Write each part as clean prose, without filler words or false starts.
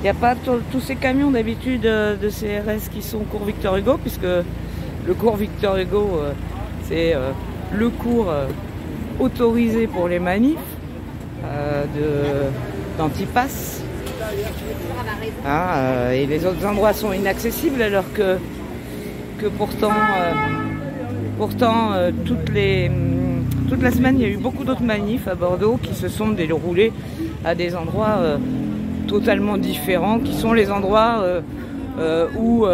n'y a pas tous ces camions d'habitude de CRS qui sont au cours Victor Hugo, puisque le cours Victor Hugo, c'est le cours autorisé pour les manifs d'antipass. Et les autres endroits sont inaccessibles, alors que pourtant toute la semaine il y a eu beaucoup d'autres manifs à Bordeaux qui se sont déroulés à des endroits totalement différents, qui sont les endroits où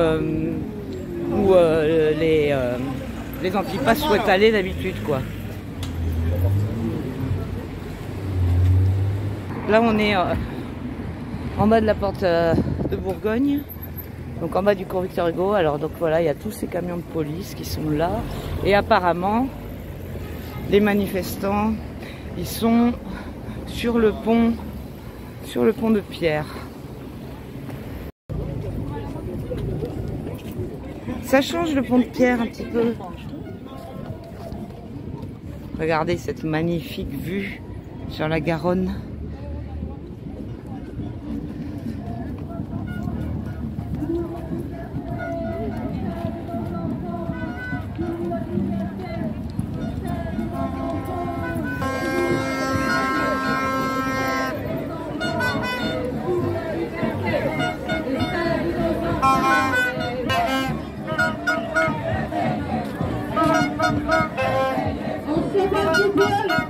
les antipass souhaitent aller d'habitude, quoi. Là on est en bas de la porte de Bourgogne, donc en bas du cours Victor Hugo. Alors donc voilà, il y a tous ces camions de police qui sont là, et apparemment les manifestants, ils sont sur le pont de pierre. Ça change le pont de pierre un petit peu. Regardez cette magnifique vue sur la Garonne.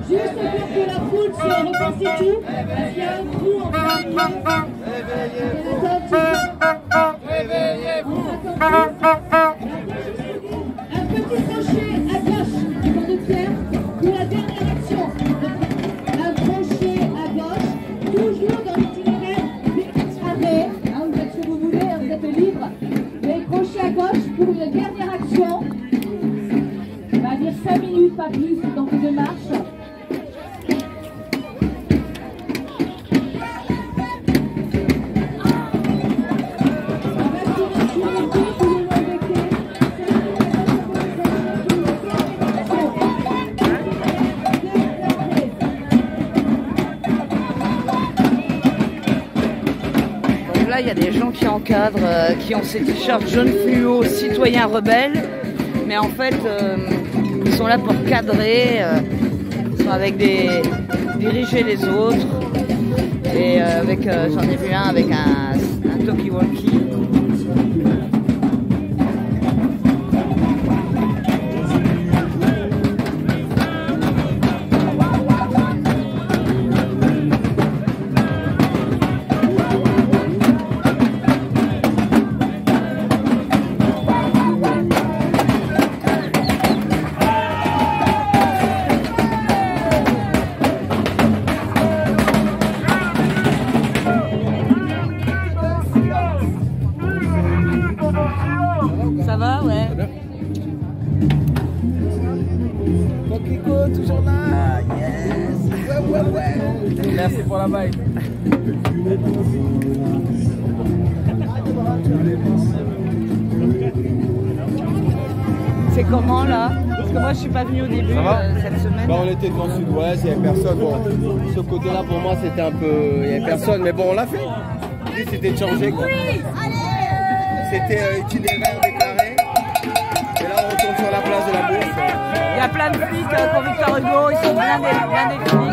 Juste pour que la foule se reconstitue, parce qu'il y a un trou en plein milieu. Réveillez-vous. Un petit crochet à gauche du pont de pierre pour la dernière action. Un crochet à gauche, toujours dans l'itinéraire du arrêt. Vous faites ce que vous voulez, vous êtes libre. Mais crochet à gauche pour une dernière action. On va dire 5 minutes, pas plus, donc de marche. Là, il y a des gens qui encadrent, qui ont ces t-shirts jaunes fluo, citoyens rebelles, mais en fait, ils sont là pour cadrer, ils sont avec diriger les autres, et j'en ai vu un avec un talkie-walkie. Ça va, ouais. Coquelicot, toujours là. Yes. Ouais. Merci pour la bague. C'est comment là? Parce que moi je suis pas venue au début cette semaine. On était dans le sud-ouest, il n'y avait personne. Bon, ce côté-là pour moi c'était un peu. Il n'y avait personne, mais bon, on l'a fait. L'idée c'était de changer, quoi. C'était itinéraire déclaré. Et là on retourne sur la place de la Bourse. Il y a plein de flics pour Victor Hugo, ils sont blindés flics.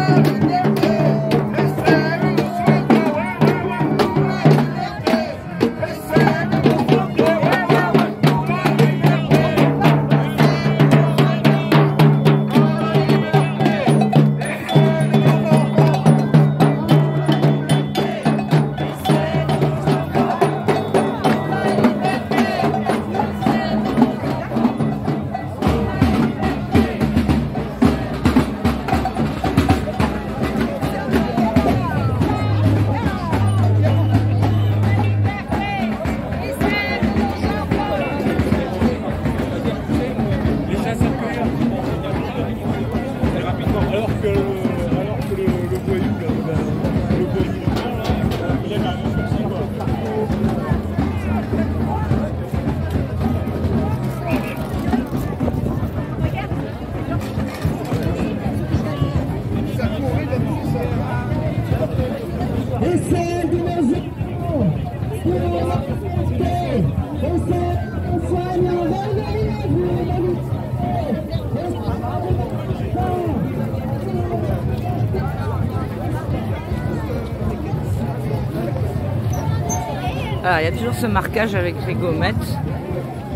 Voilà, il y a toujours ce marquage avec les gommettes,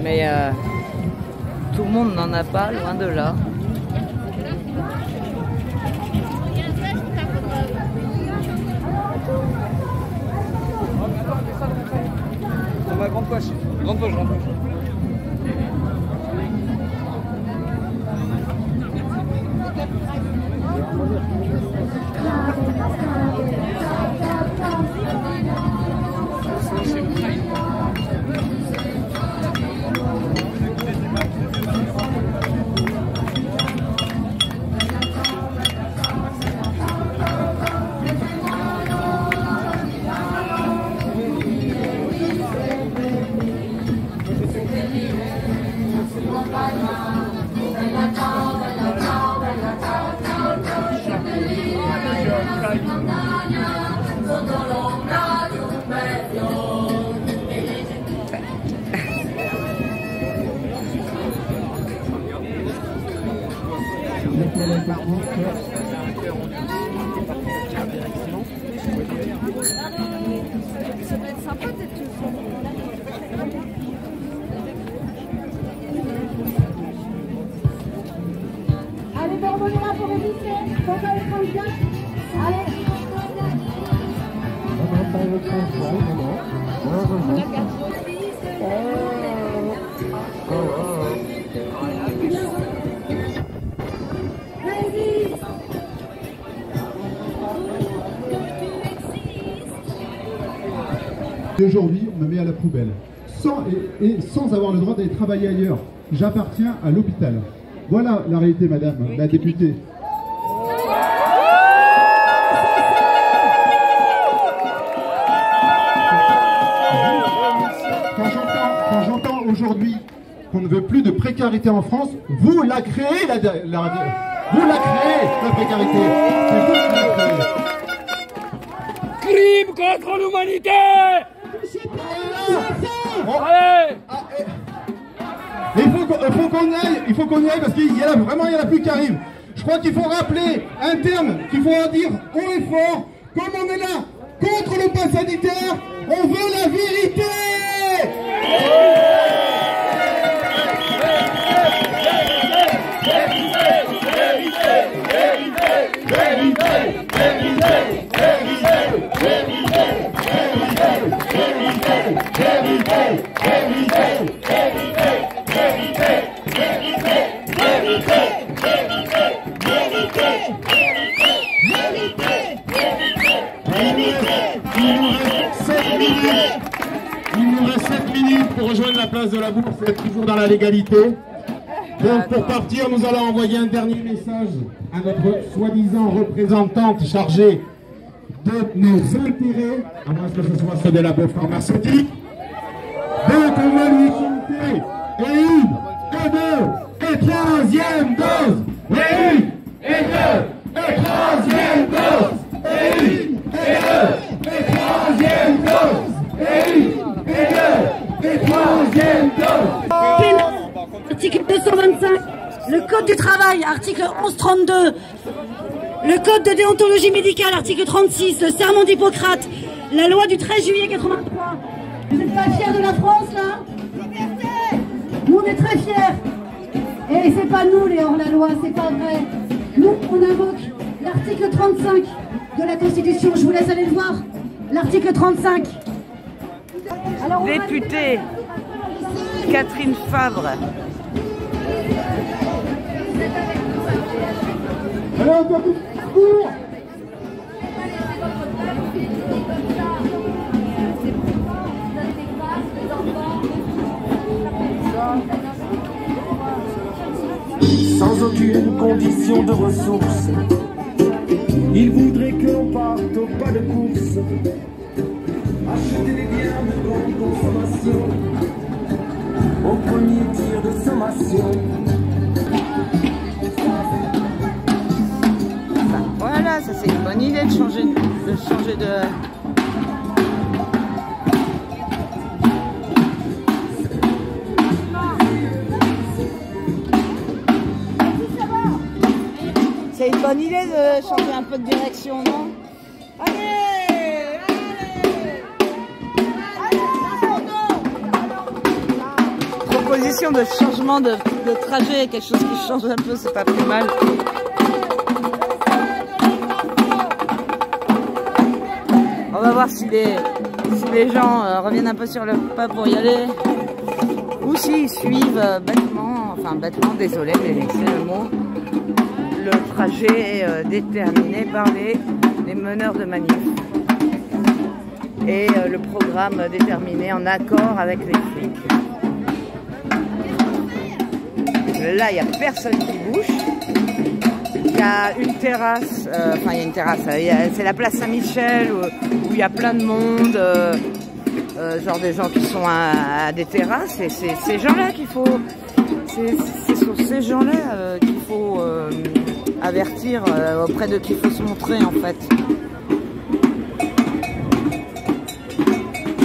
mais tout le monde n'en a pas, loin de là. Grande poche, grande poche, grande poche. Allez, Bourbonnais là pour résister. Faut pas les prendre bien. Allez. Aujourd'hui, on me met à la poubelle, sans avoir le droit d'aller travailler ailleurs. J'appartiens à l'hôpital. Voilà la réalité, madame la députée. Quand j'entends aujourd'hui qu'on ne veut plus de précarité en France, vous la créez, vous la créez, la précarité. C'est vous qui la créez. Crime contre l'humanité! Allez! Il faut qu'on y aille parce qu'il y a vraiment il y en a plus qui arrivent. Je crois qu'il faut rappeler un terme qu'il faut dire haut et fort. Comme on est là contre le pass sanitaire, on veut la vérité. Il nous reste 7 minutes pour rejoindre la place de la Bourse et être toujours dans la légalité. Donc pour partir, nous allons envoyer un dernier message à notre soi-disant représentante chargée de nos intérêts, à moins que ce soit ceux de la bourse pharmaceutique. Donc on va lui chanter et une, et deux, et troisième dose, et une, et deux, et troisième dose, et une, et deux, et troisième dose, et une, et deux, et troisième dose. Article 225, le code du travail, article 1132, le code de déontologie médicale, article 36, le serment d'Hippocrate, la loi du 13 juillet 83. Vous n'êtes pas fiers de la France, là? Nous, on est très fiers. Et c'est pas nous, les hors-la-loi, c'est pas vrai. Nous, on invoque l'article 35 de la Constitution. Je vous laisse aller le voir. L'article 35. Alors, Députée Catherine Fabre. Alors, on peut court. Sans aucune condition de ressources, il voudrait que l'on parte au pas de course, acheter des biens de grande consommation, au premier tir de sommation. Voilà, ça c'est une bonne idée de changer de... C'est une bonne idée de changer un peu de direction, non? Allez! Allez! Allez! proposition de changement de trajet, quelque chose qui change un peu, c'est pas plus mal. On va voir si les gens reviennent un peu sur le pas pour y aller, ou s'ils suivent bêtement, enfin bêtement, désolé, mais c'est le mot, le trajet déterminé par les meneurs de manif. Et le programme déterminé en accord avec les flics. Là, il n'y a personne qui bouge. Il y a une terrasse, enfin il y a une terrasse, c'est la place Saint-Michel où il y a plein de monde, genre des gens qui sont à des terrasses, et c'est ces gens-là qu'il faut, c'est sur ces gens-là qu'il faut avertir, auprès de qui il faut se montrer en fait.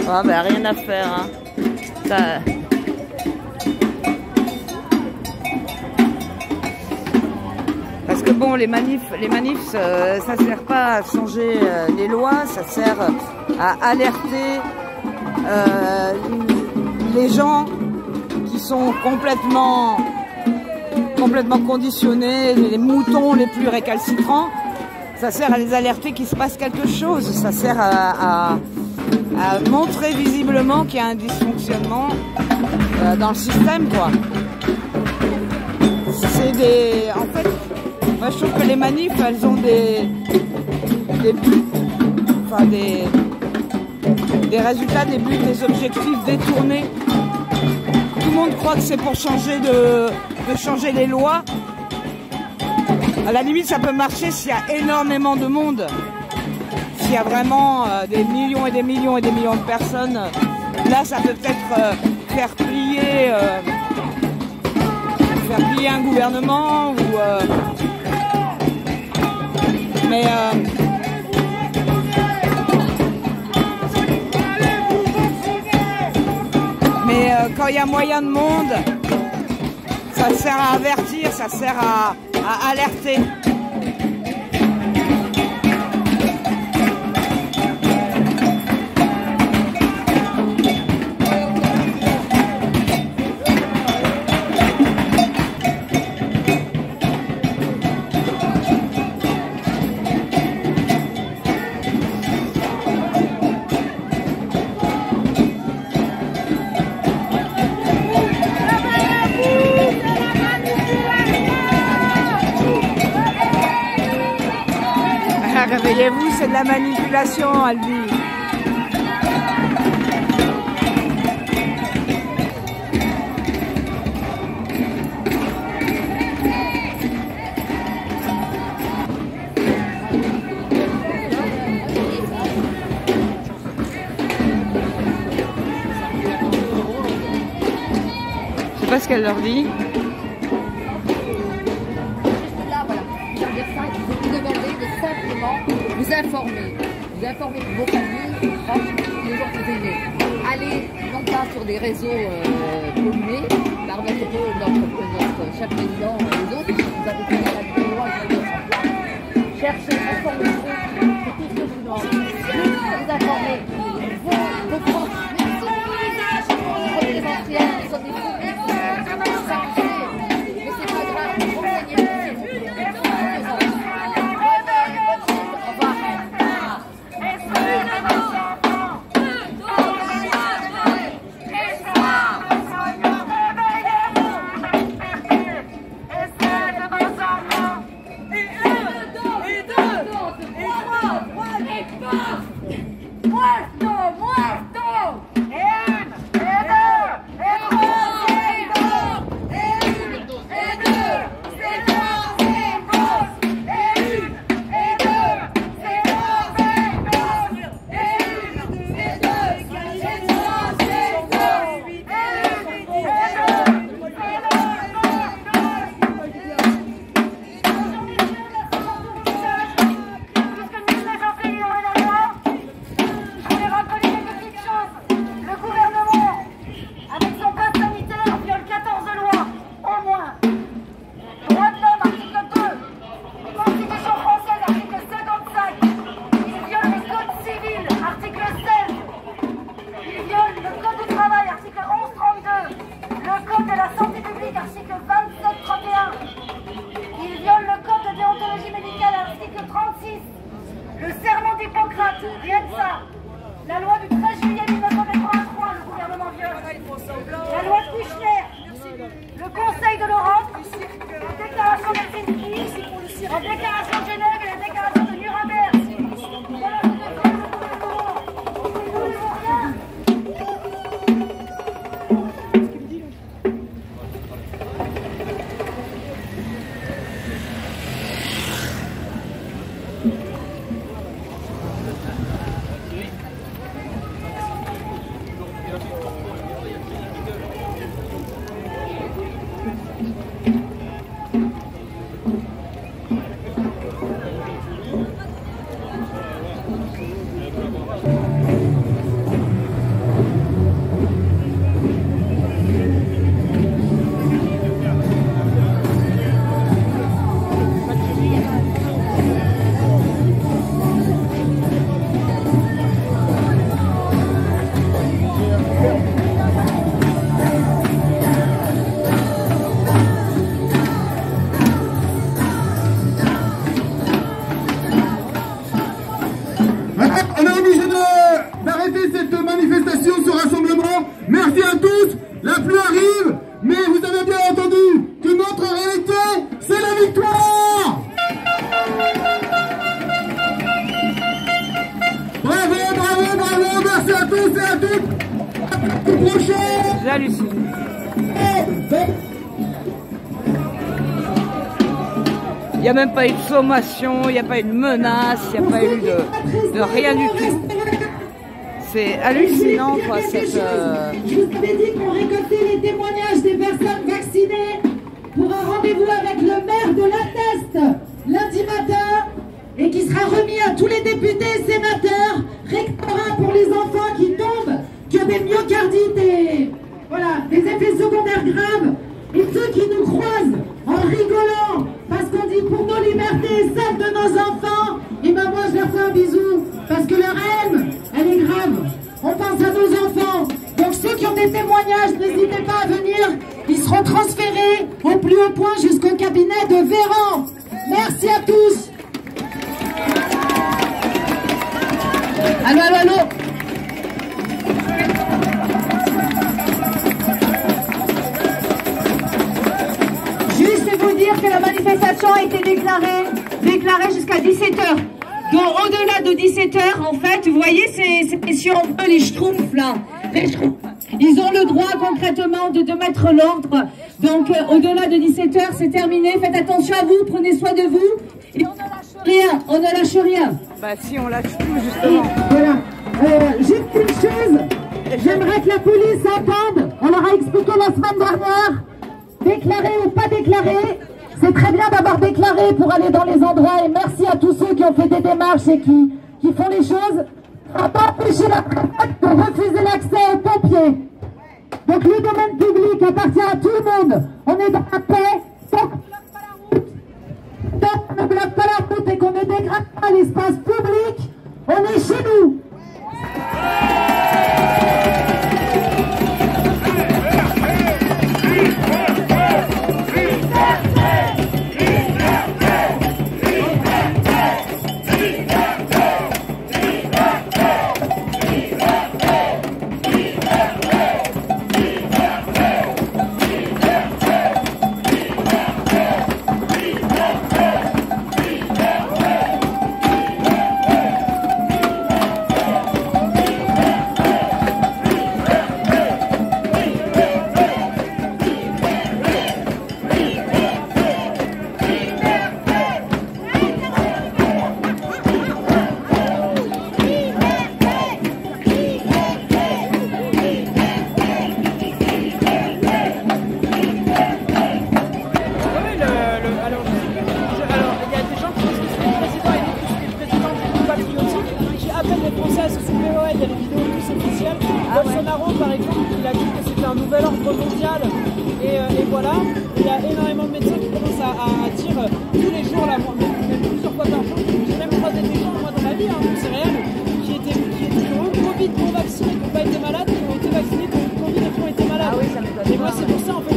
Ah ben rien à faire, hein. Ça... Parce que bon, les manifs, ça sert pas à changer les lois, ça sert à alerter les gens qui sont complètement conditionnés, les moutons les plus récalcitrants. Ça sert à les alerter qu'il se passe quelque chose, ça sert à montrer visiblement qu'il y a un dysfonctionnement dans le système, quoi. C'est des... En fait, moi je trouve que les manifs, elles ont des buts, enfin des résultats, des buts, des objectifs détournés. Tout le monde croit que c'est pour changer de changer les lois. À la limite, ça peut marcher s'il y a énormément de monde. S'il y a vraiment des millions et des millions et des millions de personnes, là ça peut peut-être faire plier un gouvernement, ou mais quand il y a moyen de monde, ça sert à avertir, ça sert à alerter. Réveillez-vous, c'est de la manipulation, elle dit. Je sais pas ce qu'elle leur dit. Vous informer vos familles, les gens vous aider. Allez non pas sur des réseaux pollués par notre cher président et les autres, vous avez fait la loi qui est en place. Cherchez, informez-vous, c'est tout ce que je vous demande. Vous informer vos proches, vos représentants, nous sommes des publics, mais c'est pas grave, renseignez-vous. What? code de la santé publique, article 27-31. Il viole le code de déontologie médicale, article 36. Le serment d'Hippocrate, rien que ça. La loi du 13 juillet 1983, le gouvernement viole. La loi de Kouchner, le conseil de l'Europe, la déclaration d'Helsinki, la déclaration de Genève et la déclaration de Nuremberg. Voilà, c'est des phrases de gouvernement. Vous ne voulez rien. Merci à tous, la pluie arrive, mais vous avez bien entendu que notre réalité, c'est la victoire. Bravo, bravo, bravo, merci à tous et à toutes. À tout prochain. J'hallucine. Il n'y a même pas eu de sommation, il n'y a pas eu de menace, il n'y a pas eu de rien du tout. C'est hallucinant, quoi, cette... Je vous avais dit qu'on récoltait les témoignages des personnes vaccinées pour un rendez-vous avec le maire de l'Attest lundi matin et qui sera remis à tous les députés et sénateurs, rectorat pour les enfants qui tombent, qui ont des myocardites et voilà, des effets secondaires graves. Et ceux qui nous croisent en rigolant parce qu'on dit pour nos libertés et celles de nos enfants, et ben moi je leur fais un bisou parce que leur haine, elle est grave. On pense à nos enfants. Donc ceux qui ont des témoignages, n'hésitez pas à venir. Ils seront transférés au plus haut point jusqu'au cabinet de Véran. Merci à tous. Allô, allô, allô. Juste vous dire que la manifestation a été déclarée jusqu'à 17h. Donc au-delà de 17h, en fait, vous voyez ces messieurs en bleu, les schtroumpfs là, les schtroumpfs, ils ont le droit concrètement de mettre l'ordre. Donc au-delà de 17h, c'est terminé. Faites attention à vous, prenez soin de vous. Et on ne lâche rien, on ne lâche rien. Bah si, on lâche tout justement. Et voilà. Juste une chose, j'aimerais que la police entende. On leur a expliqué la semaine dernière, déclaré ou pas déclaré. C'est très bien d'avoir déclaré pour aller dans les endroits et merci à tous ceux qui ont fait des démarches et qui font les choses. Ça n'a pas empêché la préfète de refuser l'accès aux pompiers. Donc le domaine public appartient à tout le monde. On est dans la paix, tant qu'on ne bloque pas la route et qu'on ne dégrade pas l'espace public, on est chez nous. Bolsonaro, par exemple, il a dit que c'était un nouvel ordre mondial et voilà, il y a énormément de médecins qui commencent à dire tous les jours, là, même plusieurs fois par jour. J'ai même croisé des gens, moi dans ma vie, c'est réel, qui étaient Covid non vaccinés, qui n'ont pas été malades, qui ont été vaccinés, qui ont eu Covid et qui ont été malades. Ah oui, ça m'étonne. Et moi c'est pour ça en fait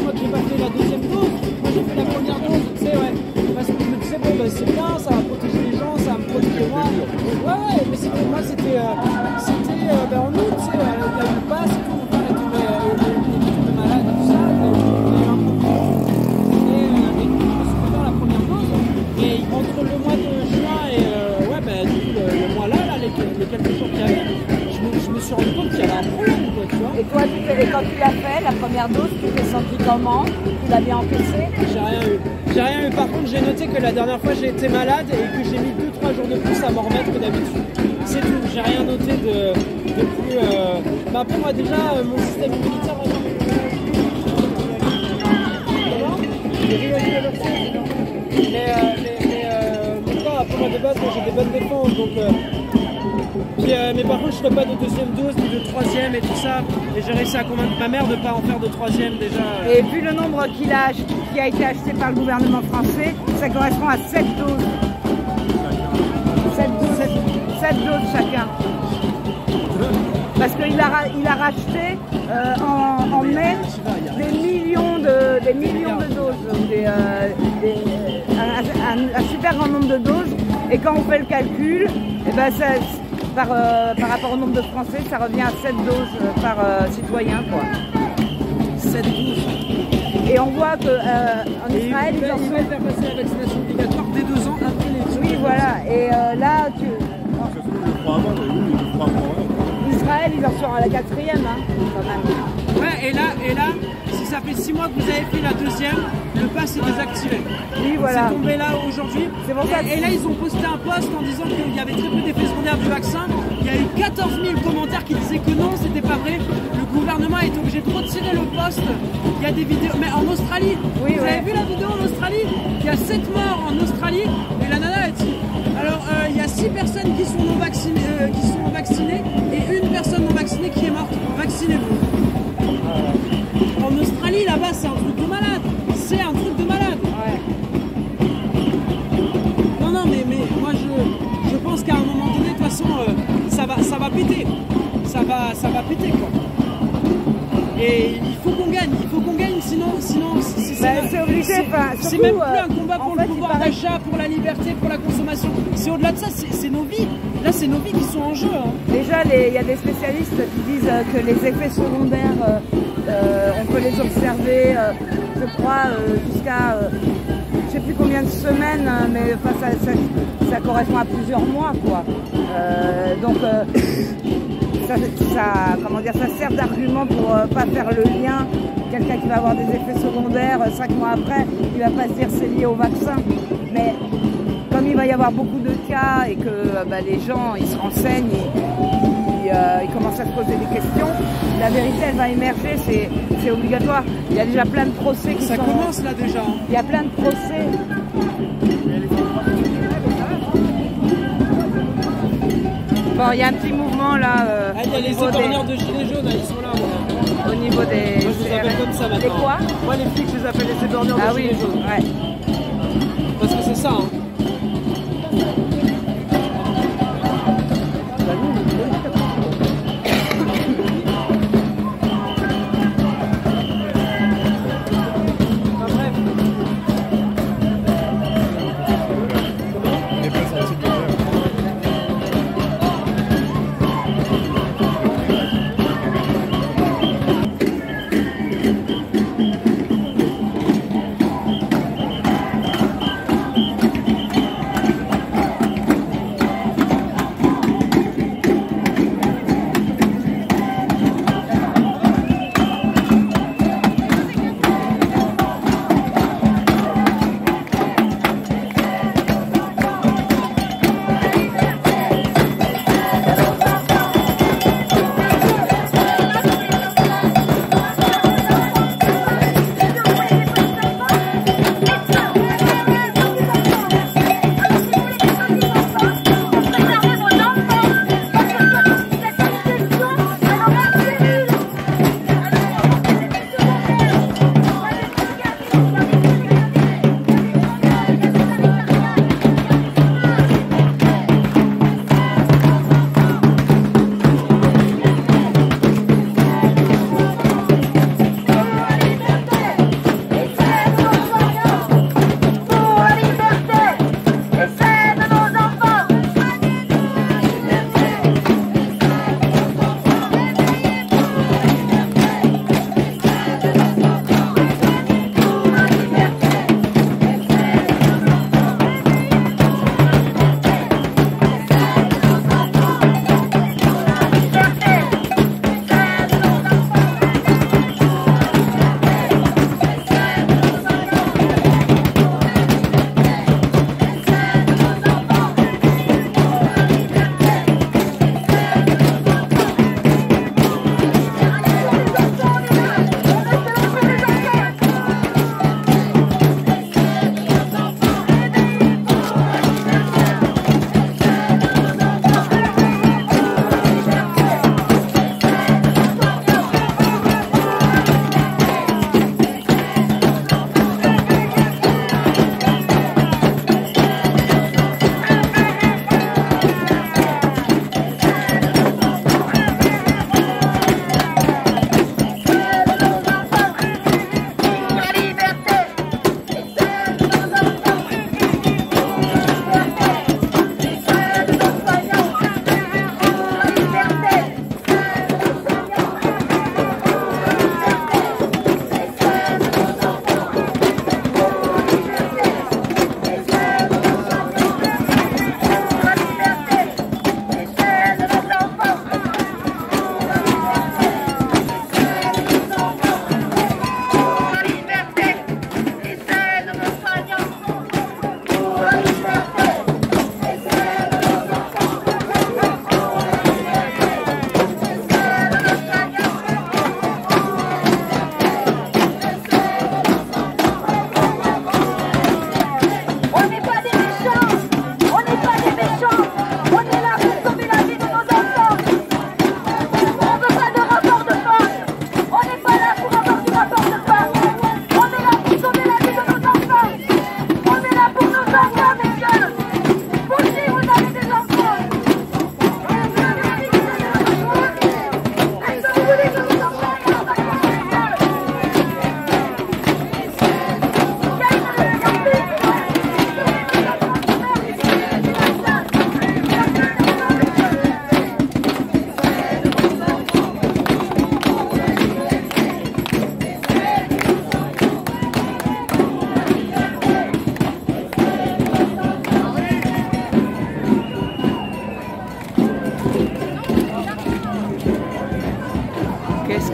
et quand tu l'as fait, la première dose, tu t'es senti comment? Tu l'as bien encaissé? J'ai rien eu. J'ai rien eu. Par contre, j'ai noté que la dernière fois, j'ai été malade et que j'ai mis 2-3 jours de plus à m'en remettre que d'habitude. C'est tout. J'ai rien noté de plus. Bah, pour moi, déjà, mon système immunitaire. Mon corps, pour moi, de base, moi, j'ai des bonnes défenses. Donc, mais par contre, je ne ferai pas de deuxième dose, ni de troisième et tout ça. Et j'ai réussi à convaincre ma mère de ne pas en faire de troisième déjà. Et vu le nombre qui a été acheté par le gouvernement français, ça correspond à 7 doses. 7 doses chacun. Parce qu'il a racheté en mai des millions de doses, un super grand nombre de doses. Et quand on fait le calcul, et ben par rapport au nombre de Français, ça revient à 7 doses par citoyen, quoi. 7 doses. Et on voit qu'en Israël, ils veulent faire passer la vaccination obligatoire dès 2 ans après les. Oui, voilà. Et là, Israël, ils en sont à la 4e, hein, quand même. Ouais, et là, si ça fait 6 mois que vous avez fait la deuxième, le pass est désactivé. Oui, voilà. C'est tombé là aujourd'hui. C'est pour ça. Et là, ils ont posté un post en disant qu'il y avait très peu d'effets secondaires du vaccin. Il y a eu 14 000 commentaires qui disaient que non, c'était pas vrai. Le gouvernement a été obligé de retirer le post. Il y a des vidéos. Mais en Australie, oui, vous avez vu la vidéo en Australie? Il y a 7 morts en Australie. Et la nana a dit. Alors, il y a 6 personnes qui sont non vaccinées, et une personne non vaccinée qui est morte. Vaccinez-vous. En Australie, là-bas, c'est un truc de malade. C'est un truc de malade. Ouais. Non, mais moi, je pense qu'à un moment donné, de toute façon, ça va péter. Ça va péter, quoi. Et il faut qu'on gagne, sinon c'est obligé. C'est même plus un combat pour le pouvoir d'achat, pour la liberté, pour la consommation. C'est au-delà de ça, c'est nos vies. Là, c'est nos vies qui sont en jeu. Hein. Déjà, il y a des spécialistes qui disent que les effets secondaires, on peut les observer, je crois, jusqu'à je ne sais plus combien de semaines, mais enfin, ça correspond à plusieurs mois, quoi. Donc, ça sert d'argument pour pas faire le lien. Quelqu'un qui va avoir des effets secondaires 5 mois après, il ne va pas se dire c'est lié au vaccin. Mais comme il va y avoir beaucoup de cas et que les gens ils se renseignent, ils commencent à se poser des questions, la vérité elle va émerger, c'est obligatoire. Il y a déjà plein de procès qui ça sont... Ça commence là déjà. Il y a plein de procès. Bon, il y a un petit mouvement là. Il y a les épargneurs de gilets jaunes, ils sont là. Au niveau des... Moi je les appelle comme ça maintenant. Les quoi? Moi les flics je les appelle les épargneurs de gilets jaunes. Ouais. Parce que c'est ça. Hein.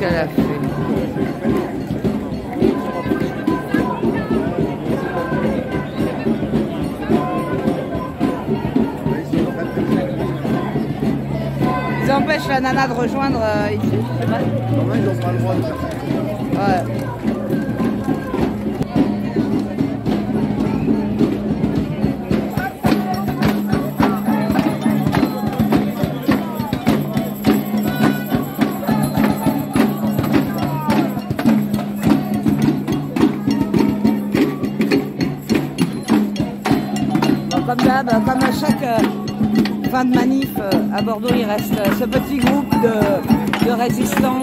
qu'elle a fait. Ils empêchent la nana de rejoindre ici, je sais pas. Ouais, ils n'ont pas le droit de passer. Ouais. Comme à chaque fin de manif à Bordeaux, il reste ce petit groupe de résistants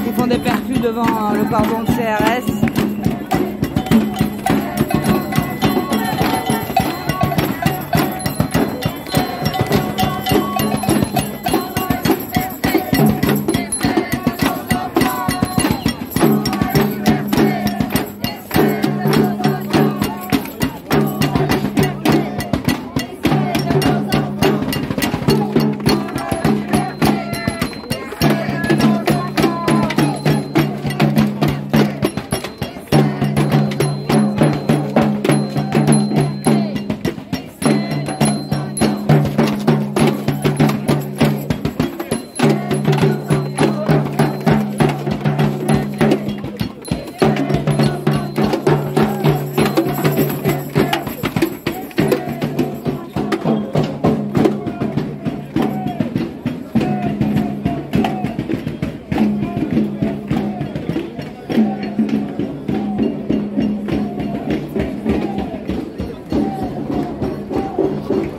qui font des percus devant le cordon de CRS.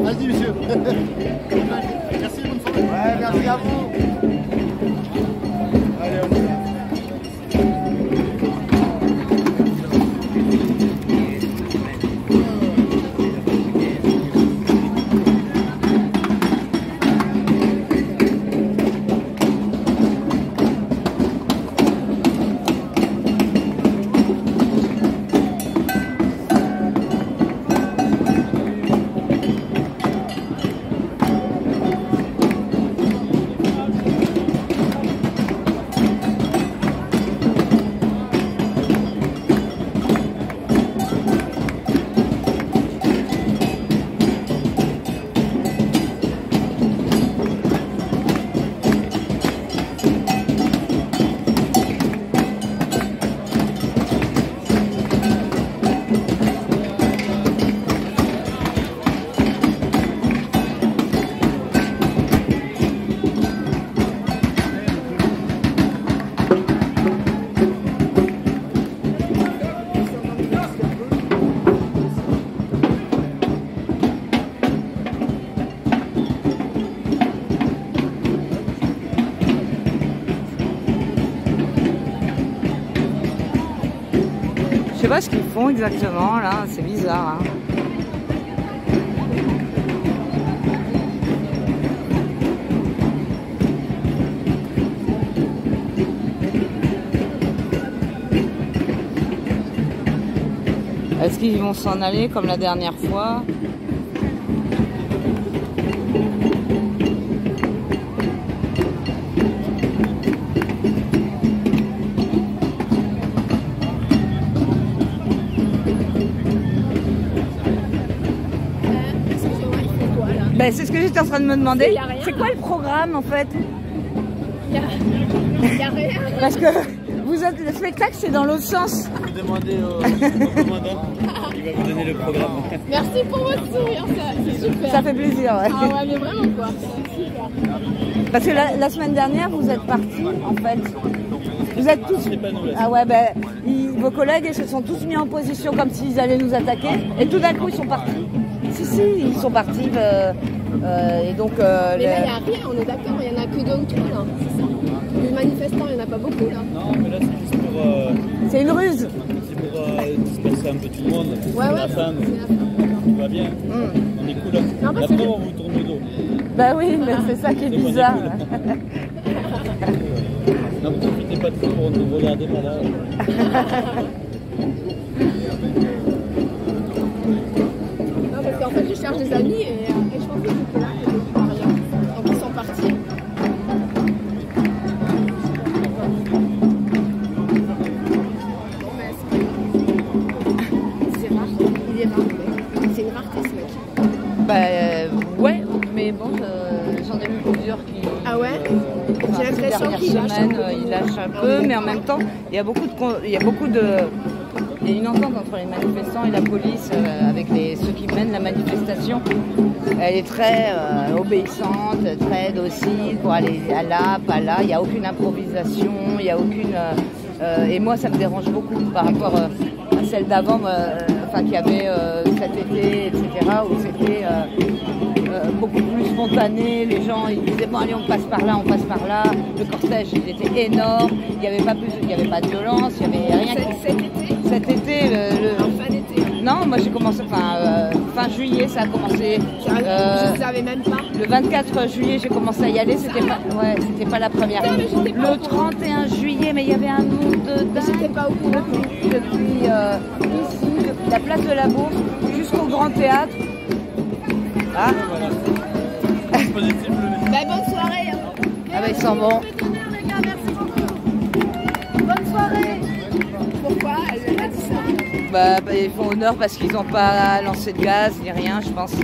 Vas-y, monsieur. Merci, bonne soirée. Ouais, merci à vous. Allez, on y va. Je sais pas ce qu'ils font exactement là, c'est bizarre. Hein. Est-ce qu'ils vont s'en aller comme la dernière fois? Ben, c'est ce que j'étais en train de me demander. C'est quoi le programme en fait? Il y a rien. Parce que vous êtes, le spectacle c'est dans l'autre sens. Vous demandez au commandant, il va vous donner le programme. Merci pour votre sourire, c'est super. Ça fait plaisir, ouais. Ah ouais, mais vraiment quoi. Super. Parce que la semaine dernière vous êtes partis en fait. Vous êtes tous. Ah ouais, ben vos collègues ils se sont tous mis en position comme s'ils allaient nous attaquer. Et tout d'un coup ils sont partis. Si, ils sont partis. Et donc. Mais là, il n'y a rien, on est d'accord, il n'y en a que 2 ou 3 là. C'est ça. Les manifestants, il n'y en a pas beaucoup là. Non, mais là, c'est juste pour. C'est une ruse. C'est pour disperser un peu tout le monde. Ouais, c'est la fin. Tout va bien. On est cool. Non, bah, après, on vous tourne le dos. Bah oui, mais c'est ça qui est bizarre. Non, vous profitez pas de ça pour nous regarder par là. Non, parce qu'en fait, je cherche des amis et je pense que c'était là, il n'y avait rien. Donc ils sont partis. semaine, il lâche un peu, mais en même temps, il y a une entente entre les manifestants et la police avec ceux qui mènent la manifestation. Elle est très obéissante, très docile pour aller à là, pas là. Il n'y a aucune improvisation, il n'y a aucune... et moi, ça me dérange beaucoup par rapport à celle d'avant, qu'il y avait cet été, etc., où c'était beaucoup plus spontané. Les gens, ils disaient, bon, allez, on passe par là, on passe par là. Le cortège, il était énorme. Il n'y avait pas de violence, il n'y avait rien. Cet été, en fin d'été. Non, moi j'ai commencé, fin juillet, ça a commencé. Je savais même pas. Le 24 juillet, j'ai commencé à y aller. C'était pas la première. Le 31 juillet, mais il y avait un monde de dingue. J'étais pas au courant. Depuis ici, depuis la place de la Bourse jusqu'au Grand Théâtre. Ah. Bonne soirée. Ah ils sont bons. Bonne soirée. Pourquoi elle a dit ça? Ils font honneur parce qu'ils n'ont pas lancé de gaz ni rien, je pense.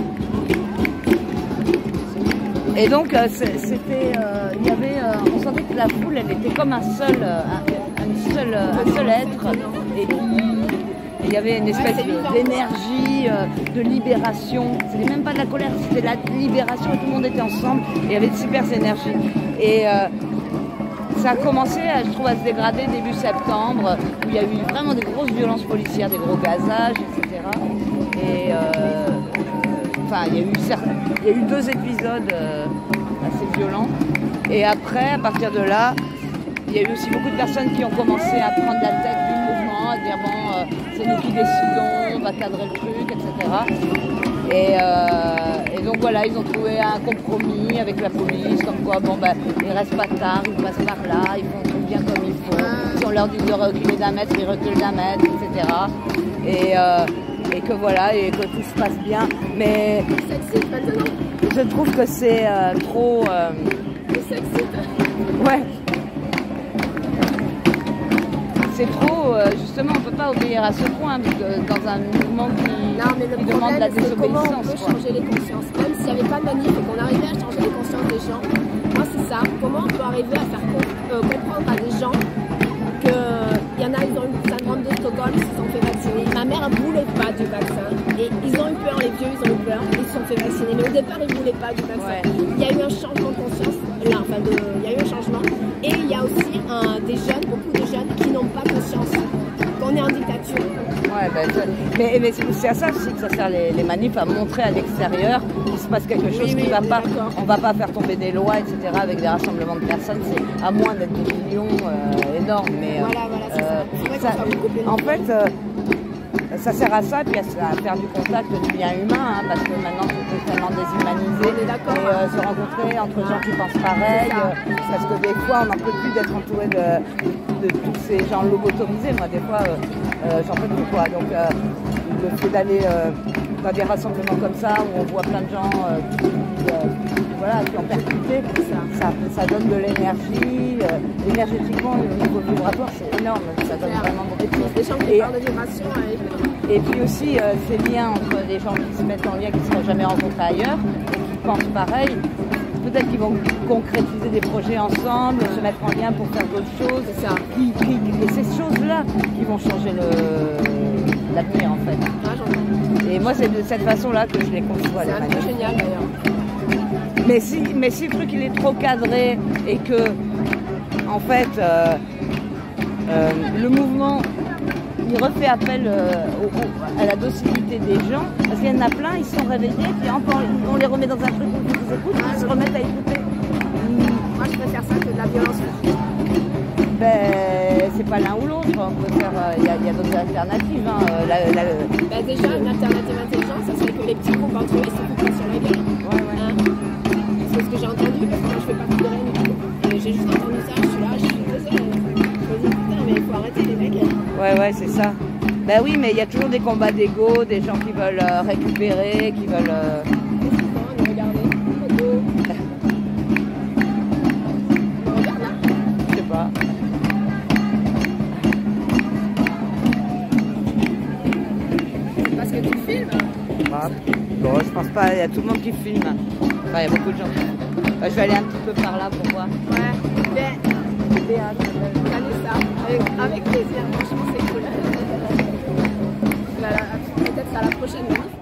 Et donc il y avait, on sentait que la foule, elle était comme un seul être, et il y avait une espèce d'énergie, de libération. C'était même pas de la colère, c'était de la libération, et tout le monde était ensemble, et il y avait de super énergie. Et ça a commencé, je trouve, à se dégrader début septembre, où il y a eu vraiment des grosses violences policières, des gros gazages, etc. Et il y a eu 2 épisodes assez violents. Et après, à partir de là, il y a eu aussi beaucoup de personnes qui ont commencé à prendre la tête du mouvement, à dire bon, c'est nous qui décidons, on va cadrer le truc, etc. Et donc voilà, ils ont trouvé un compromis avec la police, comme quoi ils restent pas tard, ils passent par là, ils font tout bien comme il faut. Si on leur dit de reculer d'1 mètre, ils reculent d'1 mètre, etc. Et que voilà, et que tout se passe bien. Mais je trouve que c'est trop... Ouais. C'est trop, justement, on ne peut pas obéir à ce point, parce que dans un mouvement qui demande la désobéissance. Comment on peut changer les consciences, même s'il n'y avait pas de manif et qu'on arrivait à changer les consciences des gens. Moi, c'est ça. Comment on peut arriver à faire comprendre à des gens qu'il y en a, ils ont eu le syndrome de Stockholm, ils se sont fait vacciner. Ma mère ne voulait pas du vaccin. Et ils ont eu peur, les vieux, ils ont eu peur, ils se sont fait vacciner. Mais au départ, ils ne voulaient pas du vaccin. Ouais. Il y a eu un changement de conscience, il y a eu un changement. Et il y a aussi des jeunes, beaucoup de jeunes qui n'ont pas conscience qu'on est en dictature. Ouais, mais c'est à ça aussi que ça sert les manifs, à montrer à l'extérieur qu'il se passe quelque chose qui ne va pas. On ne va pas faire tomber des lois, etc. avec des rassemblements de personnes, c'est à moins d'être des millions énormes. Mais, c'est ça. En fait, ça sert à ça, puis à faire du contact du bien humain, parce que maintenant c'est totalement déshumanisé. Et se rencontrer entre gens qui pensent pareil, parce que des fois on n'en peut plus d'être entouré de tous ces gens lobotomisés. Moi, des fois, j'en peux plus, quoi. Donc, le fait d'aller dans des rassemblements comme ça, où on voit plein de gens qui ont percuté, ça donne de l'énergie. Énergétiquement, au niveau vibratoire, c'est énorme. Ça donne vraiment beaucoup de choses. Des gens qui parlent de vibration. Et puis aussi, ces liens entre des gens qui se mettent en lien, qui ne seraient jamais rencontrés ailleurs, et qui pensent pareil. Peut-être qu'ils vont concrétiser des projets ensemble, se mettre en lien pour faire d'autres choses. C'est ça. Et ces choses-là qui vont changer l'avenir, en fait. Et moi, c'est de cette façon-là que je les conçois. C'est un peu génial, d'ailleurs. Mais si le truc il est trop cadré et que, en fait, le mouvement il refait appel à la docilité des gens, parce qu'il y en a plein, ils se sont réveillés, puis on les remet dans un truc où ils écoutent, ils se remettent à écouter. Moi je préfère ça que de la violence. C'est pas l'un ou l'autre, on peut faire, il y a d'autres alternatives. Déjà, une alternative intelligente, ça serait que les petits groupes entre eux se foutent sur la gueule. C'est ce que j'ai entendu, parce que moi je fais partie de rien. J'ai juste entendu ça, je suis là, je suis désolée. Je me dis putain, mais il faut arrêter les mecs. Ouais, c'est ça. Ben oui, mais il y a toujours des combats d'ego, des gens qui veulent récupérer, qui veulent... Qu'est-ce qu'ils font? Regardez. Regarde là. Je sais pas. Parce que tu filmes? Bon, je pense pas, il y a tout le monde qui filme. Enfin, il y a beaucoup de gens qui filment. Je vais aller un petit peu par là pour voir. Ouais, mais Léa, avec plaisir, franchement c'est cool. Voilà, peut-être à la prochaine.